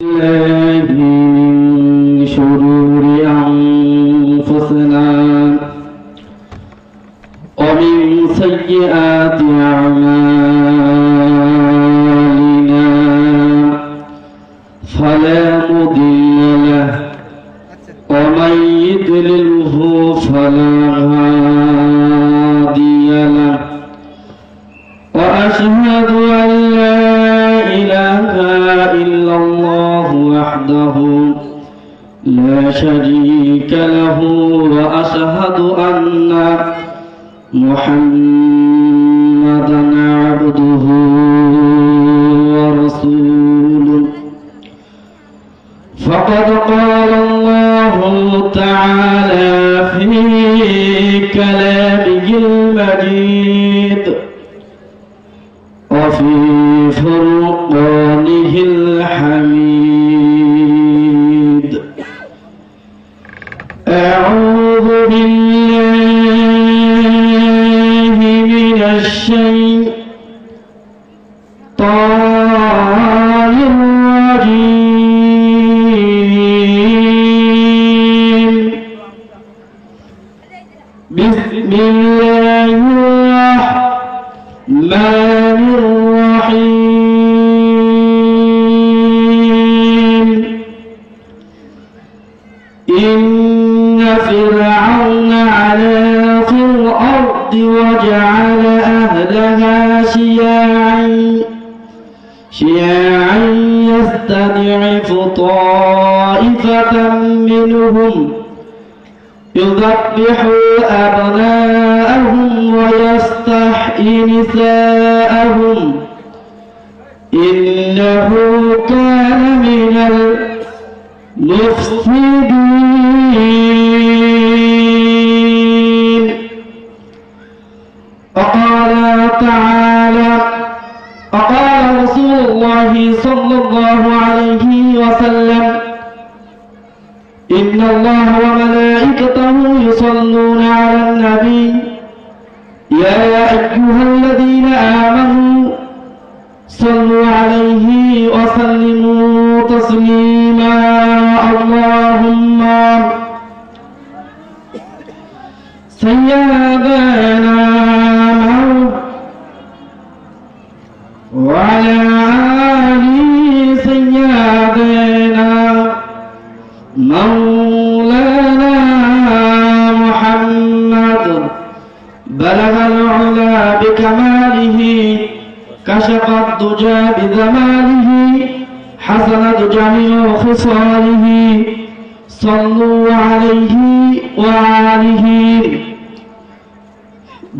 من شرور أنفسنا ومن سيئات أعمالنا فلا مضل له ومن يضلله فلا هادي له وأشهد أن لا إله إلا الله وحده لا شريك له وأشهد أن محمدا عبده ورسوله فقد قال الله تعالى في كلامه المجيد وفي فرقانه الحميد أعوذ بالله من الشيطان الرجيم بسم الله الرحمن الرحيم إن فرعون علا في الأرض وجعل أهلها شيعا يستضعف طائفة منهم يذبح أبناءهم ويستحيي نساءهم إنه كان من المفسدين. وقال تعالى وقال رسول الله صلى الله عليه وسلم إن الله وملائكته يصلون على النبي يا أيها الذين آمنوا صلوا عليه وسلموا تسليما اللهم سيدنا وعلى آل سيدنا مولانا محمد بلغ العلا بكماله كشف الدجى بذماله حسنت جميع خصاله صلوا عليه وآله.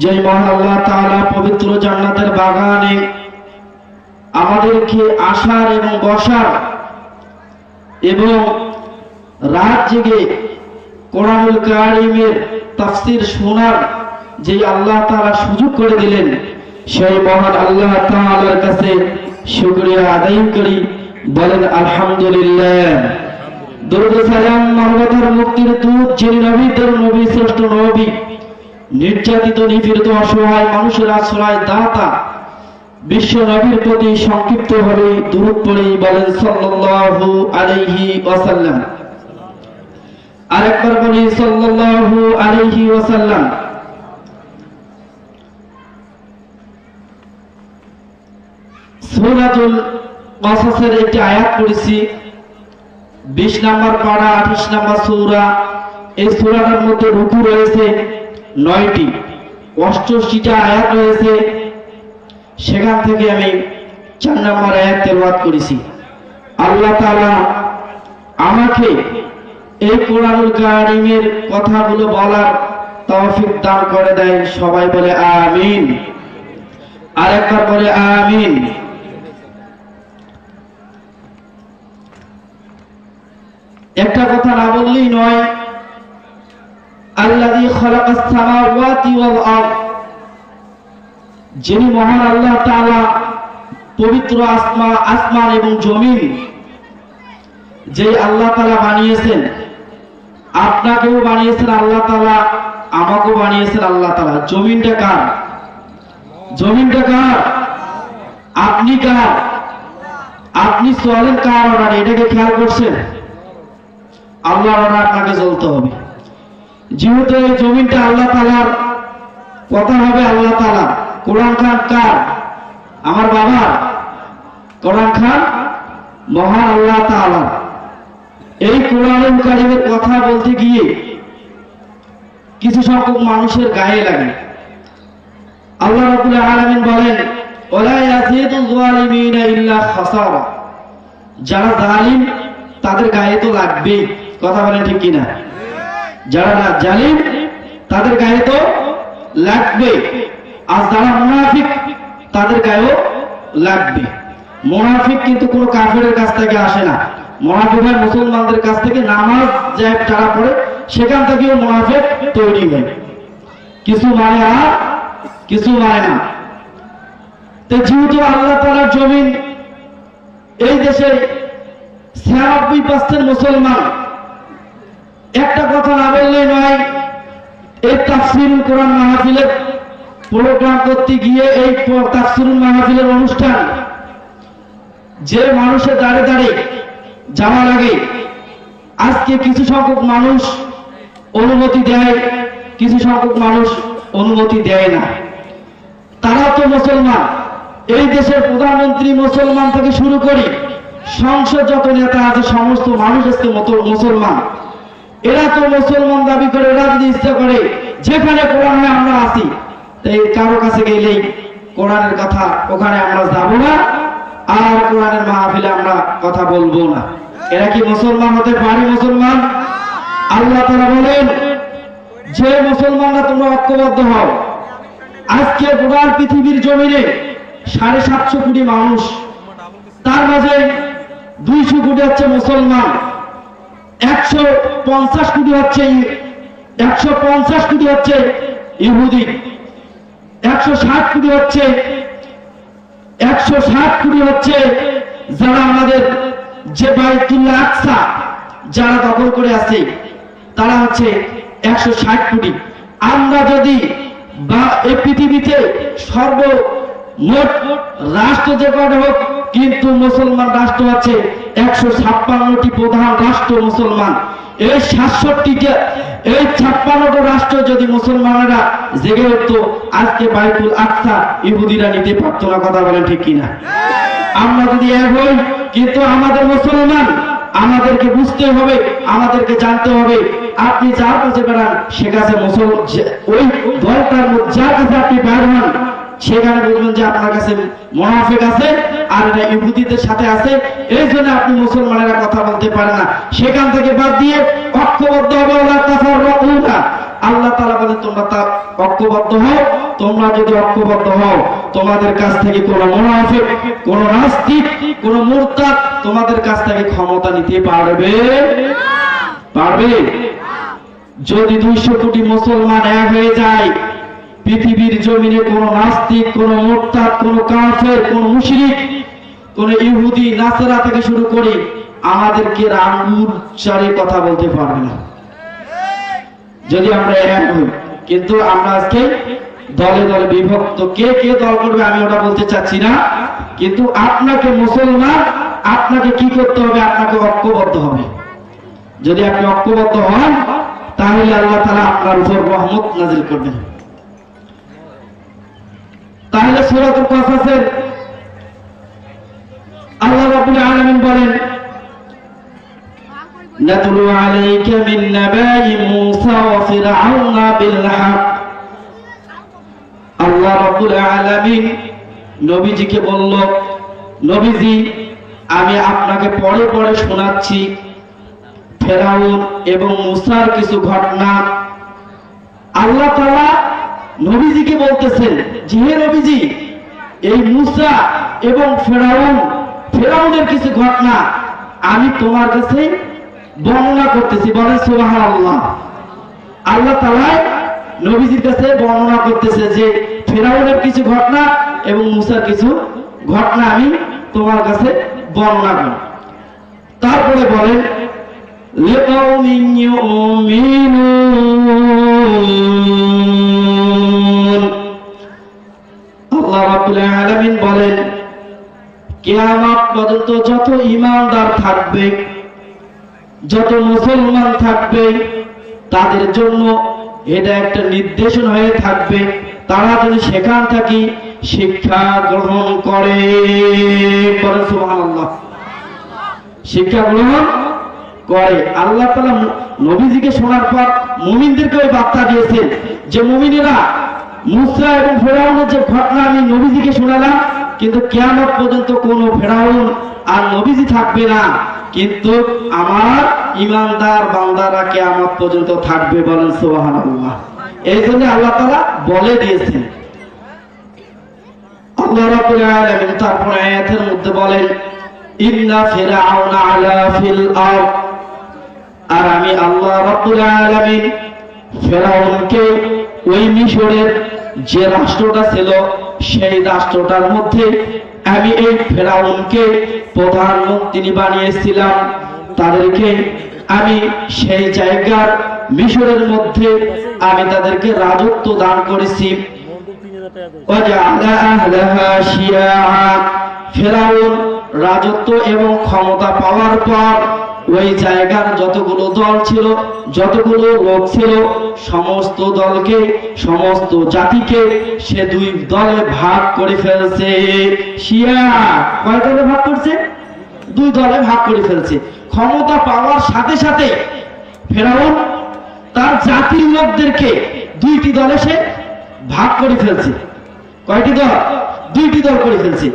জয় মহান আল্লাহ তাআলা পবিত্র জান্নাতের বাগানে আমাদেরকে আসার এবং বসার এবং রাত জেগে কোরআনুল কারীমের তাফসীর শোনার যে আল্লাহ তাআলা সুযোগ করে দিলেন সেই মহান আল্লাহ তাআলার কাছে শুকরিয়া আদায় করি, বলেন আলহামদুলিল্লাহ। দরুদ সালাম মানবতার মুক্তির দূত যিনি নবীদের নবী শ্রেষ্ঠ নবী, নির্যাতিত নিপীড়িত অসহায় মানুষের আশ্রয় দাতা বিশ্ব নবীর প্রতি সংক্ষিপ্ত ভাবে দুরূদ পড়ে বলেন সাল্লাল্লাহু আলাইহি ওয়াসাল্লাম। আরেকবার বলি সাল্লাল্লাহু আলাইহি ওয়াসাল্লাম। সূরাতুল কাসাসের একটি আয়াত পড়েছি, 20 নম্বর পারা 28 নম্বর সূরা। এই সূরাটার মধ্যে রুকু রয়েছে 9টি, 88টা আয়াত রয়েছে। সেখান থেকে আমি 4 নম্বর আয়াত তেলাওয়াত করেছি। আল্লাহ তাআলা আমাকে এই কোরআনুল কারীমের কথাগুলো বলার তৌফিক দান করে দেয়। সবাই বলে আমিন, আরেকবার বলে আমিন। একটা কথা না বললেই নয়, আল্লাযী খালাকাস সামাওয়াতি ওয়াল আরদ, যিনি মহান আল্লাহ তাআলা পবিত্র আসমান এবং জমিন যে আল্লাহ তাআলা বানিয়েছেন, আপনাকেও বানিয়েছেন আল্লাহ তাআলা, আমাকেও বানিয়েছেন আল্লাহ তাআলা। জমিনটা কার? জমিনটা কার? আপনি কার? আপনি চলেন কার অর্ডারে, এটাকে খেয়াল করছেন? আল্লাহর অর্ডার আপনাকে চলতে হবে। যেহেতু এই জমিনটা আল্লাহ তাআলার, কথা হবে আল্লাহ তাআলা। কোরআন খান কার? আমার বাবা। কোরআন খান মহান আল্লাহ তাআলা। এই কোরআনুল কারীমের কথা বলতে গিয়ে কিছু সংখ্যক মানুষের গায়ে লাগে। আল্লাহ রাব্বুল আলামিন বলেন, ওয়ালা ইয়াজিদুল যালিমিনা ইল্লা খাসারা। যারা জালিম তাদের গায়ে তো লাগবেই, কথা বলেন ঠিক কিনা? যারা জালিম তাদের গায়ে তো লাগবে, আর যারা মুনাফিক তাদের গায়েও লাগবে। মুনাফিক কিন্তু কোনো কাফেরের কাছ থেকে আসে না, মুনাফিক হয় মুসলমানদের কাছ থেকে। নামাজ যারা পড়ে সেখান থেকেও মুনাফিক তৈরি হয়, কিছু মানে আর কিছু মানে না। তো যেহেতু আল্লাহ তাআলার জমিন, এই দেশে 96% মুসলমান, একটা কথা না বললেই নয়। এই তাফসীরুল কোরআন মাহফিলের প্রোগ্রাম করতে গিয়ে, এই তাফসীরুল মাহফিলের অনুষ্ঠান যে মানুষের দাঁড়ে দাঁড়ে যাওয়া লাগে, আজকে কিছু সংখ্যক মানুষ অনুমতি দেয়, কিছু সংখ্যক মানুষ অনুমতি দেয় না। তারা তো মুসলমান, এই দেশের প্রধানমন্ত্রী মুসলমান থেকে শুরু করে সংসদ যত নেতা আছে সমস্ত মানুষ আজকে মুসলমান। এরা তো মুসলমান দাবি করে, এরা যদি ইচ্ছা করে যেখানে কোরআন হয় আমরা আছি, তাই কারো কাছে গেলেই কোরআনের কথা, ওখানে আমরা যাব না, আর কোরআনের মাহফিলে আমরা কথা বলবো না। এরা কি মুসলমান হতে পারে? মুসলমান? আল্লাহ তাআলা বলেন যে মুসলমানরা তোমরা ঐক্যবদ্ধ হও। আজকে গোটা পৃথিবীর জমিনে 750 কোটি মানুষ, তার মাঝে 200 কোটি হচ্ছে মুসলমান, 150 কোটি হচ্ছে ইহুদি, 160 কোটি হচ্ছে যারা আমাদের যে বাইতুল আকসা যারা দখল করে আছে, তারা হচ্ছে 160 কোটি। আমরা যদি বা এই পৃথিবীতে সর্বমোট রাষ্ট্র যে কটা হোক, কিন্তু মুসলমান রাষ্ট্র আছে 156টি প্রধান রাষ্ট্র মুসলমান। এই 56টা রাষ্ট্র যদি মুসলমানেরা জেগে উঠতো, আজকে বাইতুল আকসা ইহুদিরা নিতে পারতো না, কথা বলেন ঠিক কিনা? আমরা যদি এক হই, কিন্তু আমাদের মুসলমান, আমাদেরকে বুঝতে হবে, আমাদেরকে জানতে হবে। আপনি যার কাছে বেড়ান সে কাছে ওই দলটার যার কাছে আপনি বের হন, সেখানে বলবেন যে আপনার কাছে মুনাফিক আছে আর এটা ইহুদিদের সাথে আছে, এই জন্য আপনি মুসলমানেরা কথা বলতে পারেন না। সেখান থেকে বাদ দিয়ে ঐক্যবদ্ধ হবে। আল্লাহ তাআলা বলেন তোমরা তা ঐক্যবদ্ধ হও। তোমরা যদি ঐক্যবদ্ধ হও, তোমাদের কাছ থেকে কোনো মুনাফিক, কোনো নাস্তিক, কোনো মুরতাদ তোমাদের কাছ থেকে ক্ষমতা নিতে পারবে? যদি 200 কোটি মুসলমান এক হয়ে যায়, পৃথিবীর জমিনে কোন নাস্তিক, কোন মুরতাদ, কোন কাফের, কোন মুশরিক, কোন ইহুদি নাসারা থেকে শুরু করে আমাদেরকে আঙ্গুর চারে কথা বলতে পারবে না, যদি আমরা এক হই। কিন্তু আমরা আজকে দলে দলে বিভক্ত। কে কে দল করবে আমি ওটা বলতে চাচ্ছি না, কিন্তু আপনাকে মুসলমান, আপনাকে কি করতে হবে? আপনাকে ঐক্যবদ্ধ হবে। যদি আপনি ঐক্যবদ্ধ হন, তাহলে আল্লাহ তাআলা আপনার উপর রহমত নাযিল করবেন। তাহলে সূরাতুল কাসাসের আল্লাহ রাব্বুল আলামিন বলেন, নাতলু আলাইকা মিন নাবাই মূসা ওয়া ফিরআউনা বিল হক। আল্লাহ রাব্বুল আলামিন নবীজিকে বলল, নবীজি আমি আপনাকে পড়ে পড়ে শোনাচ্ছি ফেরাউন এবং মূসার কিছু ঘটনা। আল্লাহ তাআলা নবীজিকে বলতেছেন যে হে নবীজি, এই মূসা এবং ফেরাউনের কিছু ঘটনা আমি তোমার কাছে বর্ণনা করতেছি। বলেন সুবহানাল্লাহ। আল্লাহ তাআলা নবীজির কাছে বর্ণনা করতেছে যে ফেরাউনের কিছু ঘটনা এবং মূসার কিছু ঘটনা আমি তোমার কাছে বর্ণনা করি। তারপরে বলেন লিকাউমিন ইউমিনুন। আল্লাহ রাব্বুল আলামিন বলেন কিয়ামত পর্যন্ত যত ঈমানদার থাকবে, যত মুসলমান থাকবে, তাদের জন্য এটা একটা নির্দেশন হয়ে থাকবে, তারা যদি সেখান থেকে শিক্ষা গ্রহণ করে। সুবহানাল্লাহ, শিক্ষা গ্রহণ করে। আল্লাহ তাআলা নবীজিকে শোনার পর মুমিনদেরকে ওই বার্তা দিয়েছেন যে মুমিনেরা, মুসা এবং ফেরাউনের যে ঘটনা আমি নবীজিকে শোনালাম, কিন্তু কিয়ামত পর্যন্ত কোনো ফেরাউন আর নবীজি থাকবে না, কিন্তু আমার ঈমানদার বান্দারা কিয়ামত পর্যন্ত থাকবে। বলেন সুবহানাল্লাহ। এই জন্য আল্লাহ তাআলা বলে দিয়েছেন। আল্লাহ রাব্বুল আলামিন তারপর আয়াতের মধ্যে বলেন, ইন্না ফিরআউনা আলা ফিল আরদ, আর আমি আল্লাহ রাব্বুল আলামিন ফেরাউনকে ওই মিশরের যে রাষ্ট্রটা ছিল সেই রাষ্ট্রটার মধ্যে আমি এই ফেরাউনকে প্রধানমন্ত্রী বানিয়েছিলাম। তাদেরকে আমি সেই জায়গার মিশরের মধ্যে আমি তাদেরকে রাজত্ব দান করেছি। ফেরাউন রাজত্ব এবং ক্ষমতা পাওয়ার পর ওই জায়গার যতগুলো দল ছিল, যতগুলো লোক ছিল, সমস্ত দলকে, সমস্ত জাতিকে সে দুই দলে ভাগ করে ফেলছে। শিয়া কয় দলে ভাগ করছে? দুই দলে ভাগ করে ফেলছে। ক্ষমতা পাওয়ার সাথে সাথে ফেরাউন তার জাতির লোকদেরকে দুইটি দলে সে ভাগ করে ফেলছে। কয়টি দল? দুইটি দল করে ফেলছে।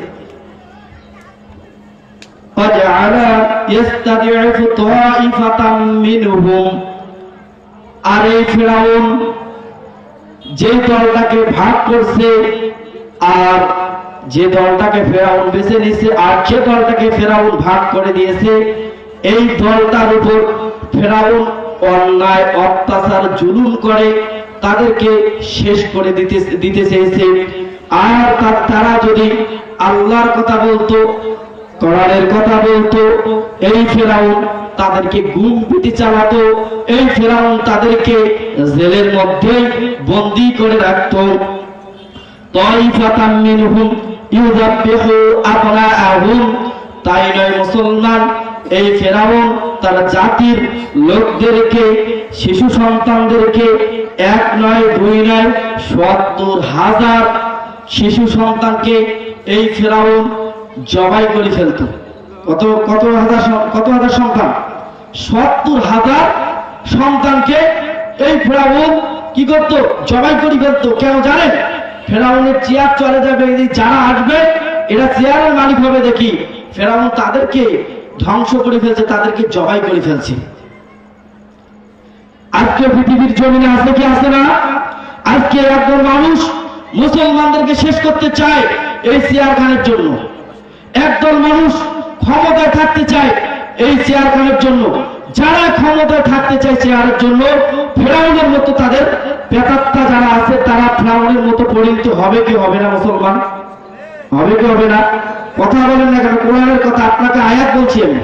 আর এই ফেরাউন যে দলটাকে ভাগ করছে, আর যে দলটাকে ফেরাউন বেছে নিয়েছে, আর যে দলটাকে ফেরাউন ভাগ করে দিয়েছে, এই দলটার উপর ফেরাউন অন্যায় অত্যাচার জুলুম করে তাদেরকে শেষ করে দিতে চেয়েছে। আর তারা যদি আল্লাহর কথা বলতো, কোরআনের কথা বলতো, এই ফেরাউন তাদেরকে গুম পিটি চালাতো, এই ফেরাউন তাদেরকে জেলের মধ্যে বন্দী করে রাখতো। তাইফাতাম মিনহুম ইউযাব্বিহু আবনাআহুম, তাই নয় মুসলমান, এই ফেরাউন তার জাতির লোকদেরকে, শিশু সন্তানদেরকে, এক নয় দুই নয় ৭০,০০০ শিশু সন্তানকে এই ফেরাউন জবাই করে ফেলত। কত হাজার সন্তান? ৭০,০০০ সন্তানকে এই ফেরাউন কি করত? জবাই করে ফেলত। কেন জানেন? ফেরাউনের চেয়ার চলে যাবে, যারা আসবে এরা চেয়ারের মালিক হবে দেখি ফেরাউন তাদেরকে ধ্বংস করে ফেলছে, তাদেরকে জবাই করে ফেলছে। আজকে পৃথিবীর জমিনে আছে কি আছে না? আজকে একদল মানুষ মুসলমানদেরকে শেষ করতে চায় এই চেয়ার খানের জন্য। একদল মানুষ ক্ষমতায় থাকতে চায় এই চেয়ার খানের জন্য। যারা ক্ষমতায় থাকতে চায় চেয়ারের জন্য, ফেরাউনের মতো তাদের প্রেতাত্মা যারা আছে তারা ফেরাউনের মতো পরিণত হবে কি হবে না? মুসলমান হবে কি হবে না? কথা বলেন না কেন? কোরআনের কথা, আপনাকে আয়াত বলছি আমি।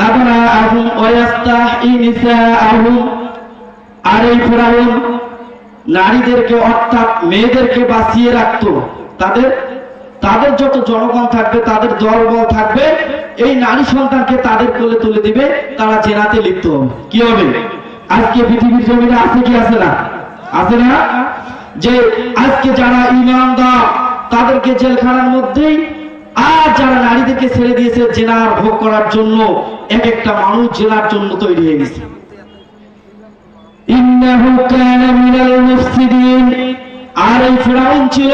আবনাআহুম ওয়া ইস্তাহয়ী নিসাআহুম, আর এই ফেরাউন নারীদেরকে অর্থাৎ মেয়েদেরকে বাঁচিয়ে রাখতো। তাদের যত জনগণ থাকবে, তাদের দলবল থাকবে, এই নারী সন্তানকে তাদের কোলে তুলে দিবে, তারা জেনাতে লিপ্ত হবে। কি হবে? আজকে পৃথিবীর জমিনে আছে কি আছে না? আছে না? যে আজকে যারা ঈমানদার তাদেরকে জেলখানার মধ্যেই, আর যারা নারীদেরকে ছেড়ে দিয়েছে জেনার ভোগ করার জন্য, এক একটা মানুষ জেনার জন্য তৈরি হয়ে গেছে। ইন্নাহু কানা মিনাল মুফসিদিন, আর এই ফেরাউন ছিল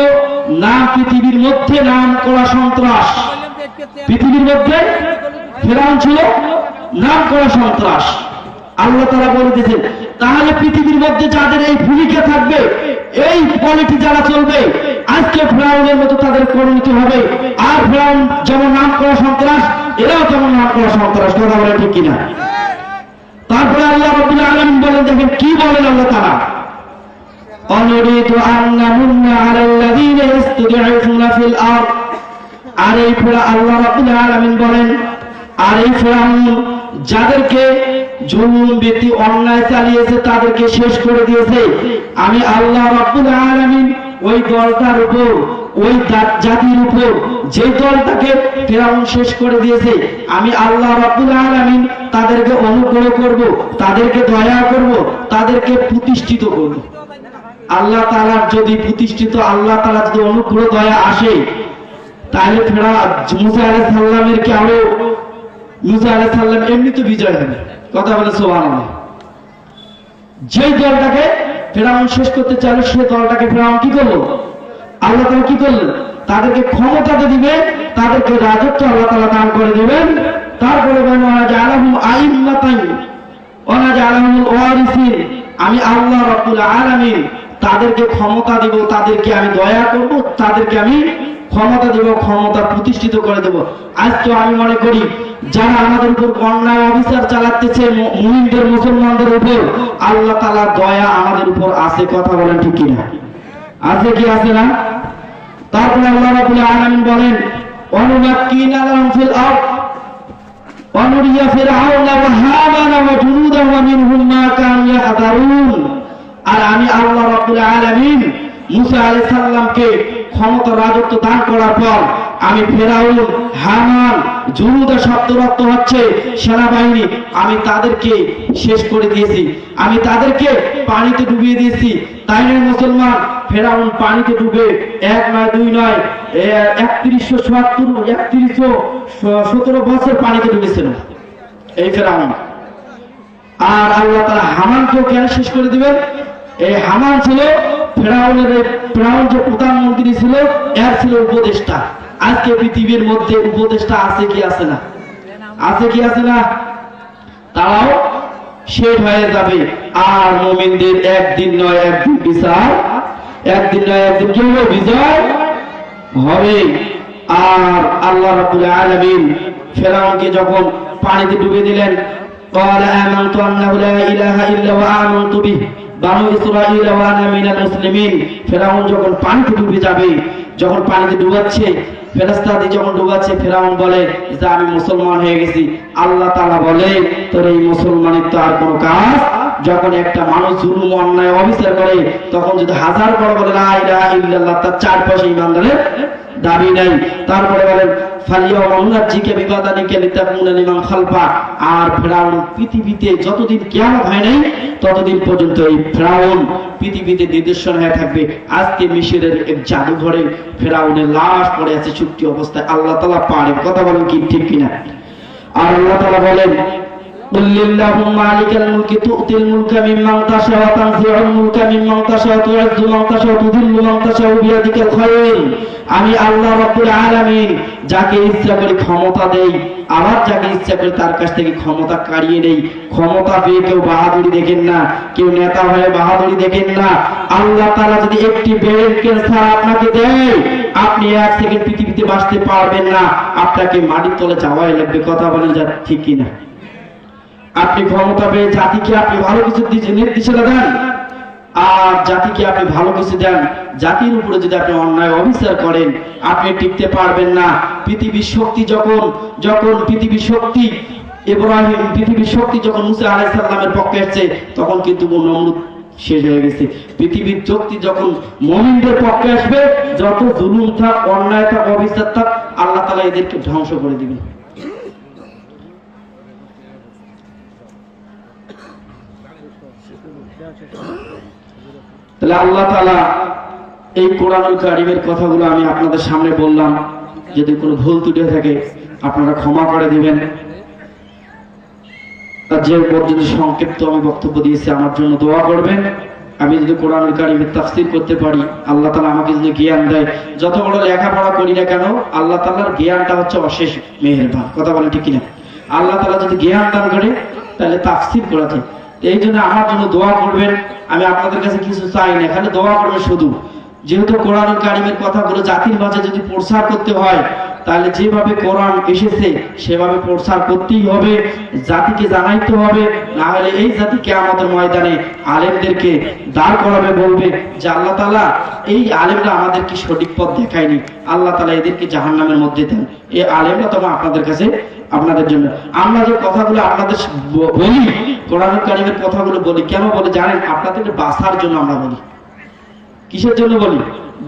না পৃথিবীর মধ্যে নাম করা সন্ত্রাস। পৃথিবীর মধ্যে ফেরাউন ছিল নাম করা সন্ত্রাস। আল্লাহ তাআলা বলে দিয়েছেন, তাহলে পৃথিবীর মধ্যে যাদের এই ভূমিকা থাকবে, এই পলিটি যারা চলবে, আজকে ফেরাউনের মতো তাদের পরিণতি হবে। আর ফেরাউন যেমন নাম করা সন্ত্রাস, এরাও তেমন নাম করা সন্ত্রাস। কথা বলে ঠিক কিনা? তারপরে আল্লাহ রাব্বুল আলামিন বলেন, দেখেন কি বলেন আল্লাহ তাআলা, অনুরিদু আন নামুন্না আলাল্লাযীনা ইসতুদঈফুনা ফিল আরদ। আর এই আল্লাহ রাব্বুল আলামিন বলেন, আর এই ফেরাউন যাদেরকে জুলুম বিতি অন্যায় চালিয়েছে, তাদেরকে শেষ করে দিয়েছে, আমি আল্লাহ রাব্বুল আলামিন ওই দলটার উপর ওই জাতির উপর যে দলটাকে ফেরাউন শেষ করে দিয়েছে, আমি আল্লাহ রাব্বুল আলামিন তাদেরকে অনুগ্রহ করব, তাদেরকে দয়া করব, তাদেরকে প্রতিষ্ঠিত করব। আল্লাহ তাআলার যদি প্রতিষ্ঠিত, আল্লাহ তাআলা যদি অনুগ্রহ দয়া আসে, তাহলে মুসা আলাইহিস সালামের কি আরো মুসা আলাইহিস সালাম এমনি তো বিজয় হবে। কথা বলে সুবহানাল্লাহ। যে দলটাকে ফেরাউন শেষ করতে চাইল, সে দলটাকে ফেরাউন কি করলো? আল্লাহ তাআলা কি করলেন? তাদেরকে ক্ষমতাতে দিবে, তাদেরকে রাজত্ব আল্লাহ তাআলা দান করে দিবেন। তারপরে বলেন ওয়াজআলাহুম আইম্মাতান ওয়াজআলাহুমুল ওয়ারিসিন, আমি আল্লাহ রাব্বুল আলামিন তাদেরকে ক্ষমতা দেব, তাদেরকে আমি দয়া করব, তাদেরকে আমি ক্ষমতা দেব, ক্ষমতা প্রতিষ্ঠিত করে দেব। আজকে আমি মনে করি যারা আমাদের উপর অন্যায় অবিচার চালাতেছে মুমিনদের, মুসলমানদের উপর, আল্লাহ তাআলা দয়া আমাদের উপর আছে। কথা বলেন ঠিক কিনা? আছে কি আছে না? তারপরে আল্লাহ রাব্বুল আলামিন বলেন অনুমাক্কিনা লাহুম ফিল আরদ ওয়ানুরিয়া ফিরআউনা ওয়া হামানা ওয়া জুনুদাহু মিনহুম মা কানু ইয়াহদারুন। আর আমি আল্লাহ রাব্বুল আলামিন মুসা আলাইহিস সালামকে ক্ষমতা, রাজত্ব দান করার পর আমি ফেরাউন, হামান, জুনুদা শব্দের অর্থ হচ্ছে সেনাবাহিনী, আমি তাদেরকে শেষ করে দিয়েছি, আমি তাদেরকে পানিতে ডুবিয়ে দিয়েছি। তাই নয় মুসলমান, ফেরাউন পানিতে ডুবে 1 নয় 2 নয় 3117 বছর পানিতে ডুবেছিল এই ফেরাউন। আর আল্লাহ তাআলা হামানকেও কেন শেষ করে দিবেন? এই হামান ছিল ফেরাউন যে প্রধানমন্ত্রী ছিল, এর ছিল উপদেষ্টা। আজকে পৃথিবীর মধ্যে উপদেষ্টা আছে কি আছে না? আছে কি আছে না? তারাও শেষ হয়ে যাবে। আর মুমিনদের একদিন নয় একদিন বিচার, একদিন নয় একদিন কি হবে? বিজয় হবে। আর আল্লাহ রাব্বুল আলামিন ফেরাউনকে যখন পানিতে ডুবিয়ে দিলেন, قال آمنت أنه لا إله إلا وآمنت به বানু ইসরাঈল ওয়া আনা মিনাল মুসলিমিন। ফেরাউন যখন পানিতে ডুবে যাবে, যখন পানিতে ডুবাচ্ছে, ফেরেশতাদি যখন ডুবাচ্ছে, ফেরাউন বলে যে আমি মুসলমান হয়ে গেছি। আল্লাহ তাআলা বলে তোর এই মুসলমানের তো আর কোনো কাজ। যখন একটা মানুষ জুলুম, অন্যায়, অবিচার করে, তখন যদি হাজার বড় বলে লা ইলাহা ইল্লাল্লাহ, তার 4 পয়সা ঈমানদারের দাবি নাই। তারপরে বলেন ফালিয়াউমা নুনাজ্জিকা বিবাদানিকা লিতাকুনা লিমান খালফা। আর ফেরাউন পৃথিবীতে যতদিন কিয়ামত হয় নাই ততদিন পর্যন্ত এই ফেরাউন পৃথিবীতে নিদর্শন হয়ে থাকবে। আজকে মিশরের এক জাদুঘরে ফেরাউনের লাশ পড়ে আছে চুক্তি অবস্থায়। আল্লাহ তাআলা পারেন। কথা বলেন কি ঠিক কিনা? আর আল্লাহ তাআলা বলেন قل اللهم مالك الملك تؤتي الملك ممن تشاء وتنزع الملك ممن تشاء وتعز من تشاء وتذل من تشاء بيدك الخير। আমি আল্লাহ রাব্বুল আলামিন যাকে ইচ্ছা করি ক্ষমতা দেই, আবার যাকে ইচ্ছা করি তার কাছ থেকে ক্ষমতা কাড়িয়ে নেই। ক্ষমতা পেয়ে কেউ বাহাদুরি দেখেন না, কেউ নেতা হয়ে বাহাদুরি দেখেন না। আল্লাহ তাআলা যদি একটি ব্রেন ক্যান্সার আপনাকে দেয়, আপনি 1 সেকেন্ড পৃথিবীতে বাঁচতে পারবেন না, আপনাকে মাটির তলে যাওয়াই লাগবে। কথা বলেন যা ঠিক কিনা? আপনি ক্ষমতা পেয়ে জাতিকে আপনি ভালো কিছু নির্দেশনা দেন, আর জাতিকে আপনি ভালো কিছু দেন, জাতির উপরে যদি আপনি অন্যায় অবিচার করেন, আপনি টিকতে পারবেন না। পৃথিবীর শক্তি যখন পৃথিবীর শক্তি ইব্রাহিম, পৃথিবীর শক্তি যখন মুসা আলাইহিস সালামের পক্ষে এসেছে, তখন কিন্তু নমরুদ শেষ হয়ে গেছে। পৃথিবীর শক্তি যখন মুমিনদের পক্ষে আসবে, যত জুলুম থাক, অন্যায় থাক, অবিচার থাক, আল্লাহ তাআলা এদেরকে ধ্বংস করে দিবেন। তাহলে আল্লাহ তাআলা এই কোরআনুল কারীমের কথাগুলো আমি আপনাদের সামনে বললাম। যদি কোনো ভুল ত্রুটি থাকে আপনারা ক্ষমা করে দিবেন। আর যে পর্যন্ত সংক্ষিপ্ত আমি বক্তব্য দিয়েছি, আমার জন্য দোয়া করবেন। আমি যদি কোরআনুল কারীমের তাফসীর করতে পারি, আল্লাহ তাআলা আমাকে যদি জ্ঞান দেয়, যত বড় লেখাপড়া করি না কেন, আল্লাহ তাআলার জ্ঞানটা হচ্ছে অশেষ মেহেরবান। কথা বলেন ঠিক কিনা? আল্লাহ তাআলা যদি জ্ঞান দান করে, তাহলে তাফসীর করা যায়। এই জন্য আমার জন্য দোয়া করবেন। আমি আপনাদের কাছে কিছু চাই না, এখানে দোয়া করবেন শুধু। যেহেতু কোরআনুল কারীমের কথাগুলো জাতির মাঝে যদি প্রচার করতে হয়, তাহলে যেভাবে কোরআন এসেছে সেভাবে প্রচার করতেই হবে, জাতিকে জানাইতে হবে। না হলে এই জাতি কিয়ামতের ময়দানে আলেমদেরকে দাঁড় করাবে, বলবে যে আল্লাহ তাআলা এই আলেমরা আমাদেরকে সঠিক পথ দেখায়নি, আল্লাহ তাআলা এদেরকে জাহান্নামের মধ্যে দেন। এই আলেমরা তবে আপনাদের কাছে, আপনাদের জন্য। আমরা যে কথাগুলো আপনাদের বলি, কোরআনুল কারীমের কথাগুলো বলি, কেন বলি জানেন? আপনাদের বাঁচার জন্য আমরা বলি। কিসের জন্য বলি?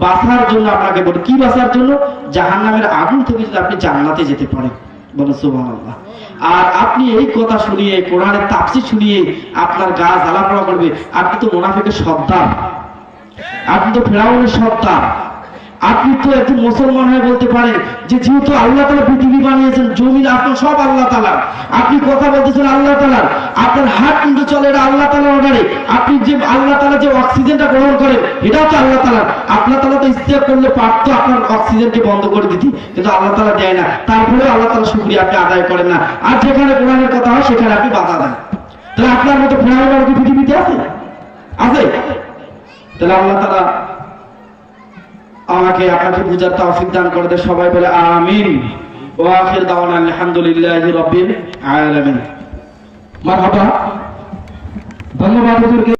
বাঁচার জন্য আপনাকে বলি। কি বাঁচার জন্য? জাহান্নামের আগুন থেকে যদি আপনি জান্নাতে যেতে পারেন, বলেন সুবহানাল্লাহ। আর আপনি এই কথা শুনিয়ে, কোরআনের তাফসীর শুনিয়ে আপনার গা জ্বালা পোড়া করবে। আপনি তো মুনাফিকের সর্দার, আপনি তো ফেরাউনের সর্দার। আপনি তো একজন মুসলমান হয়ে বলতে পারেন যে যেহেতু আল্লাহ তাআলা পৃথিবী বানিয়েছেন, জমিন আসমান সব আল্লাহ তাআলার, আপনি কথা বলতেছেন আল্লাহ তাআলার, আপনার হাত কিন্তু চলে এটা আল্লাহ তাআলার অর্ডারে, আপনি যে আল্লাহ তাআলা যে অক্সিজেনটা গ্রহণ করেন এটাও তো আল্লাহ তাআলার। আল্লাহ তাআলা তো ইচ্ছা করলে পারতো আপনার অক্সিজেনকে বন্ধ করে দিতে, কিন্তু আল্লাহ তাআলা দেয় না। তারপরেও আল্লাহ তাআলা শুকরিয়া আপনি আদায় করেন না, আর যেখানে কোরআনের কথা হয় সেখানে আপনি বাধা দেন। তাহলে আপনার মতো ফেরাউন আর কি পৃথিবীতে আছে? আছে? তাহলে আল্লাহ তাআলা আমাকে আপনাকে বুঝার তৌফিক দান করে দেয়। সবাই বলে আমিন। ওয়া আখির দাওয়ানা আলহামদুলিল্লাহি রাব্বিল আলামিন। মারহাবা। ধন্যবাদ হুজুরকে।